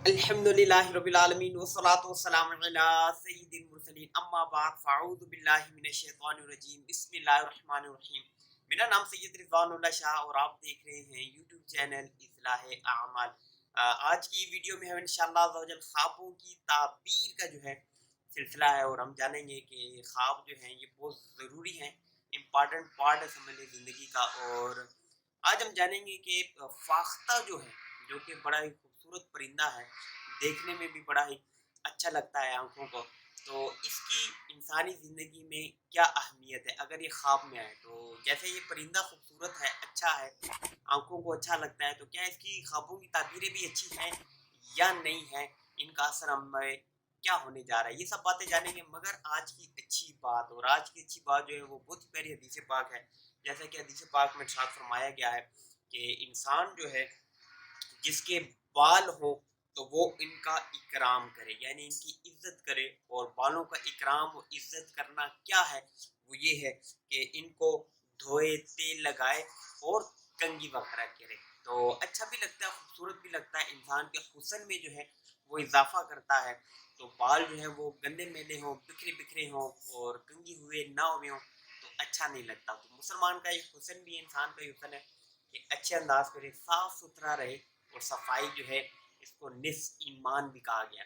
الحمدللہ رب العالمین والصلاة والسلام علی سید المرسلین اما بعد فاعوذ باللہ من الشیطان الرجیم بسم اللہ الرحمن الرحیم۔ میرا نام سید رضوان اللہ شاہ اور آپ دیکھ رہے ہیں یوٹیوب چینل اصلاح اعمال۔ آج کی ویڈیو میں ہم انشاءاللہ عز و جل خوابوں کی تعبیر کا جو ہے سلسلہ ہے، اور ہم جانیں گے کہ خواب جو ہیں یہ بہت ضروری ہیں، امپارٹنٹ پارٹ ہے سمجھ زندگی کا۔ اور آج ہم جانیں گے کہ فاختہ جو ہے، جو کہ بڑا ہی خوبصورت پرندہ ہے، دیکھنے میں بھی بڑا ہی اچھا لگتا ہے آنکھوں کو، تو اس کی انسانی زندگی میں کیا اہمیت ہے اگر یہ خواب میں آئے؟ تو جیسے یہ پرندہ خوبصورت ہے، اچھا ہے، آنکھوں کو اچھا لگتا ہے، تو کیا اس کی خوابوں کی تعبیریں بھی اچھی ہیں یا نہیں ہیں؟ ان کا اثر ہم کیا ہونے جا رہا ہے، یہ سب باتیں جانیں گے۔ مگر آج کی اچھی بات، اور آج کی اچھی بات جو ہے وہ بہت پیاری حدیث پاک ہے۔ جیسا کہ حدیث پاک میں ارشاد فرمایا گیا ہے کہ انسان جو ہے جس کے بال ہوں تو وہ ان کا اکرام کرے، یعنی ان کی عزت کرے۔ اور بالوں کا اکرام و عزت کرنا کیا ہے؟ وہ یہ ہے کہ ان کو دھوئے، تیل لگائے اور کنگھی وغیرہ کرے، تو اچھا بھی لگتا ہے، خوبصورت بھی لگتا ہے، انسان کے حسن میں جو ہے وہ اضافہ کرتا ہے۔ تو بال جو ہے وہ گندے میلے ہوں، بکھرے بکھرے ہوں اور کنگھی ہوئے نہ ہوئے ہوں تو اچھا نہیں لگتا۔ تو مسلمان کا ایک حسن بھی، انسان کا حسن ہے کہ اچھے انداز پہ رہے، صاف ستھرا رہے، اور صفائی جو ہے اس کو نصف ایمان بھی کہا گیا۔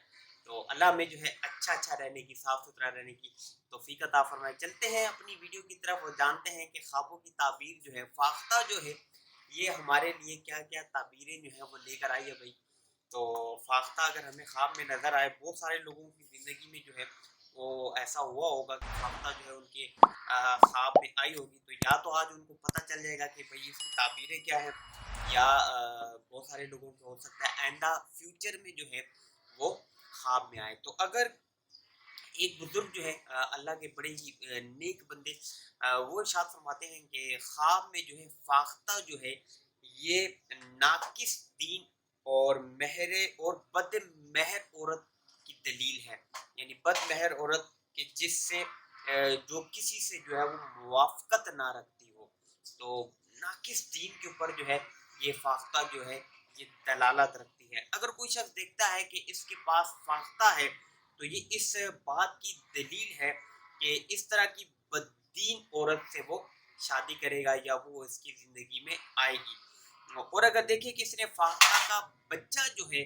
تو اللہ میں جو ہے اچھا رہنے کی، صاف ستھرا رہنے کی توفیق عطا فرمائے۔ چلتے ہیں اپنی ویڈیو کی طرف اور جانتے ہیں کہ خوابوں کی تعبیر جو ہے، فاختہ جو ہے یہ ہمارے لیے کیا کیا تعبیریں جو ہیں وہ لے کر آئی ہے بھائی۔ تو فاختہ اگر ہمیں خواب میں نظر آئے، بہت سارے لوگوں کی زندگی میں جو ہے وہ ایسا ہوا ہوگا کہ فاختہ جو ہے ان کے خواب میں آئی ہوگی، تو یا تو آج ان کو پتہ چل جائے گا کہ بھئی اس کی تعبیریں کیا ہیں، یا بہت سارے لوگوں کو ہو سکتا ہے آئندہ فیوچر میں جو ہے وہ خواب میں آئے۔ تو اگر ایک بزرگ جو ہے اللہ کے بڑے ہی نیک بندے، وہ ارشاد فرماتے ہیں کہ خواب میں جو ہے فاختہ جو ہے یہ ناقص دین اور مہر اور بد مہر عورت کی دلیل ہے، یعنی بد مہر عورت کہ جس سے جو کسی سے جو ہے وہ موافقت نہ رکھتی ہو، تو ناقص دین کے اوپر جو ہے یہ فاختہ جو ہے یہ دلالت رکھتی ہے۔ اگر کوئی شخص دیکھتا ہے کہ اس کے پاس فاختہ ہے تو یہ اس بات کی دلیل ہے کہ اس طرح کی بددین عورت سے وہ شادی کرے گا یا وہ اس کی زندگی میں آئے گی۔ اور اگر دیکھیں کہ اس نے فاختہ کا بچہ جو ہے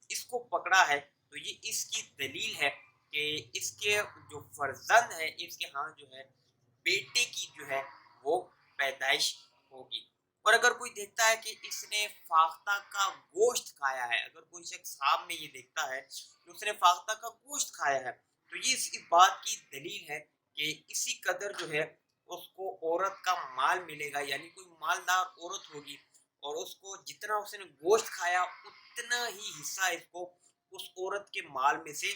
اس کو پکڑا ہے تو یہ اس کی دلیل ہے کہ اس کے جو فرزند ہے، اس کے ہاں جو ہے بیٹے کی جو ہے وہ پیدائش ہوگی۔ اور اگر کوئی دیکھتا ہے کہ اس نے فاختہ کا گوشت کھایا ہے، اگر کوئی شخص خواب میں یہ دیکھتا ہے کہ اس نے فاختہ کا گوشت کھایا ہے، تو یہ اس بات کی دلیل ہے کہ اسی قدر جو ہے اس کو عورت کا مال ملے گا، یعنی کوئی مالدار عورت ہوگی اور اس کو جتنا اس نے گوشت کھایا اتنا ہی حصہ اس کو اس عورت کے مال میں سے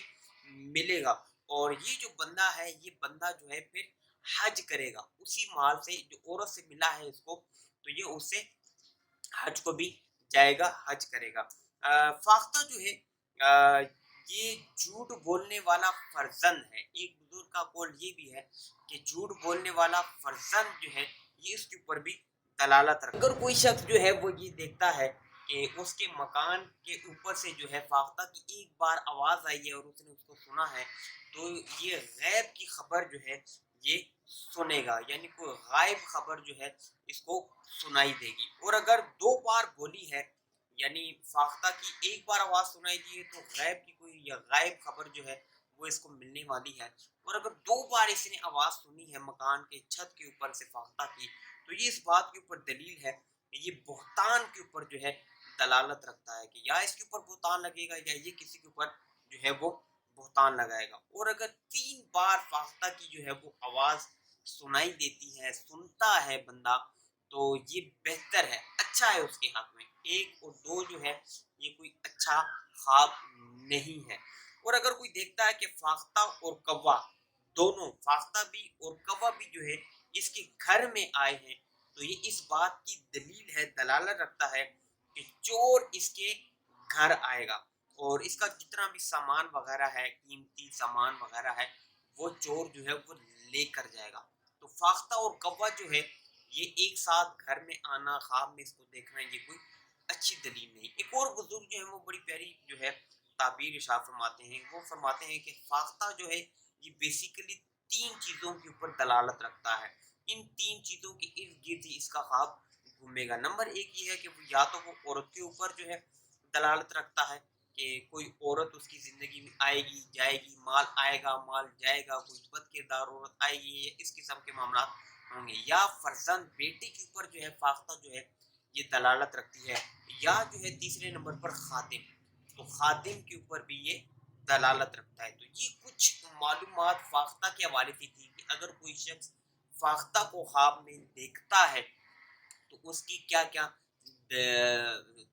ملے گا۔ اور یہ جو بندہ ہے، یہ بندہ جو ہے پھر حج کرے گا اسی مال سے جو عورت سے ملا ہے اس کو، تو یہ اس سے حج کو بھی جائے گا، حج کرے گا۔ فاختہ جو ہے یہ جھوٹ بولنے والا فرزند ہے۔ ایک بزرگ کا قول یہ بھی ہے کہ جھوٹ بولنے والا فرزند جو ہے یہ اس کے اوپر بھی دلالت رکھتا ہے۔ اگر کوئی شخص جو ہے وہ یہ دیکھتا ہے کہ اس کے مکان کے اوپر سے جو ہے فاختہ کی ایک بار آواز آئی ہے اور اس نے اس کو سنا ہے، تو یہ غیب کی خبر جو ہے یہ سنے گا، یعنی کوئی غائب خبر جو ہے اس کو سنائی دے گی۔ اور اگر دو بار بولی ہے، یعنی فاختہ کی ایک بار آواز سنائی دی ہے تو غیب کی کوئی یا غائب خبر جو ہے وہ اس کو ملنے والی ہے۔ اور اگر دو بار اس نے آواز سنی ہے مکان کے چھت کے اوپر سے فاختہ کی، تو یہ اس بات کے اوپر دلیل ہے کہ یہ بہتان کے اوپر جو ہے دلالت رکھتا ہے کہ یا اس کے اوپر بہتان لگے گا یا یہ کسی کے اوپر جو ہے وہ بہتان لگائے گا۔ اور اگر 3 بار فاختہ کی جو ہے وہ آواز سنائی دیتی ہے، سنتا ہے بندہ، تو یہ بہتر ہے، اچھا ہے اس کے حق میں۔ 1 اور 2 جو ہے یہ کوئی اچھا خواب نہیں ہے۔ اور اگر کوئی دیکھتا ہے کہ فاختہ اور کوا دونوں، فاختہ بھی اور کوا بھی جو ہے اس کے گھر میں آئے ہیں، تو یہ اس بات کی دلیل ہے، دلالت رکھتا ہے کہ چور اس کے گھر آئے گا اور اس کا جتنا بھی سامان وغیرہ ہے، قیمتی سامان وغیرہ ہے، وہ چور جو ہے وہ لے کر جائے گا۔ تو فاختہ اور کوا جو ہے یہ ایک ساتھ گھر میں آنا، خواب میں اس کو دیکھنا، یہ کوئی اچھی دلیل نہیں۔ ایک اور بزرگ جو ہے وہ بڑی پیاری جو ہے تعبیر ارشاد فرماتے ہیں، وہ فرماتے ہیں کہ فاختہ جو ہے یہ بیسیکلی 3 چیزوں کے اوپر دلالت رکھتا ہے، ان 3 چیزوں کے ارد گرد ہی اس کا خواب گھومے گا۔ نمبر 1 یہ ہے کہ وہ یا تو وہ عورت کے اوپر جو ہے دلالت رکھتا ہے کہ کوئی عورت اس کی زندگی میں آئے گی جائے گی، مال آئے گا مال جائے گا، کوئی بد کردار عورت آئے گی، یا اس قسم کے معاملات ہوں گے۔ یا فرزند بیٹے کے اوپر جو ہے فاختہ جو ہے یہ دلالت رکھتی ہے، یا جو ہے تیسرے نمبر پر خادم، تو خادم کے اوپر بھی یہ دلالت رکھتا ہے۔ تو یہ کچھ معلومات فاختہ کے حوالے سے تھی کہ اگر کوئی شخص فاختہ کو خواب میں دیکھتا ہے تو اس کی کیا کیا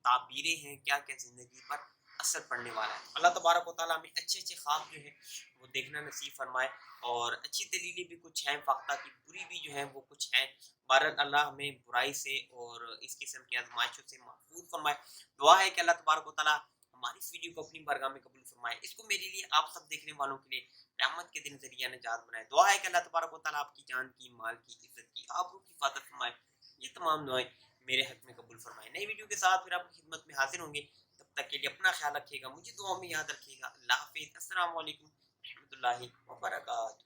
تعبیریں ہیں، کیا کیا زندگی پر اثر پڑنے والا ہے۔ اللہ تبارک و تعالیٰ ہمیں اچھے اچھے خواب جو ہیں وہ دیکھنا نصیب فرمائے، اور اچھی دلیلیں بھی کچھ ہیں فاختہ کی، بری بھی جو ہیں وہ کچھ ہیں۔ بہرحال اللہ ہمیں برائی سے اور اس قسم کی آزمائشوں سے محفوظ فرمائے۔ دعا ہے کہ اللہ تبارک و تعالیٰ ہماری اس ویڈیو کو اپنی بارگاہ میں قبول فرمائے، اس کو میرے لیے آپ سب دیکھنے والوں کے لیے قیامت کے دن ذریعہ نجات بنائے۔ دعا ہے کہ اللہ تبارک و تعالیٰ آپ کی جان کی، مال کی، عزت کی، آبرو کی حفاظت فرمائے۔ یہ تمام دعائیں میرے حق میں قبول فرمائے۔ نئی ویڈیو کے ساتھ پھر آپ کی خدمت میں حاضر ہوں گے، تب تک کے لیے اپنا خیال رکھیے گا، مجھے دعاؤں میں یاد رکھیے گا۔ اللہ حافظ، السلام علیکم ورحمۃ اللہ وبرکاتہ۔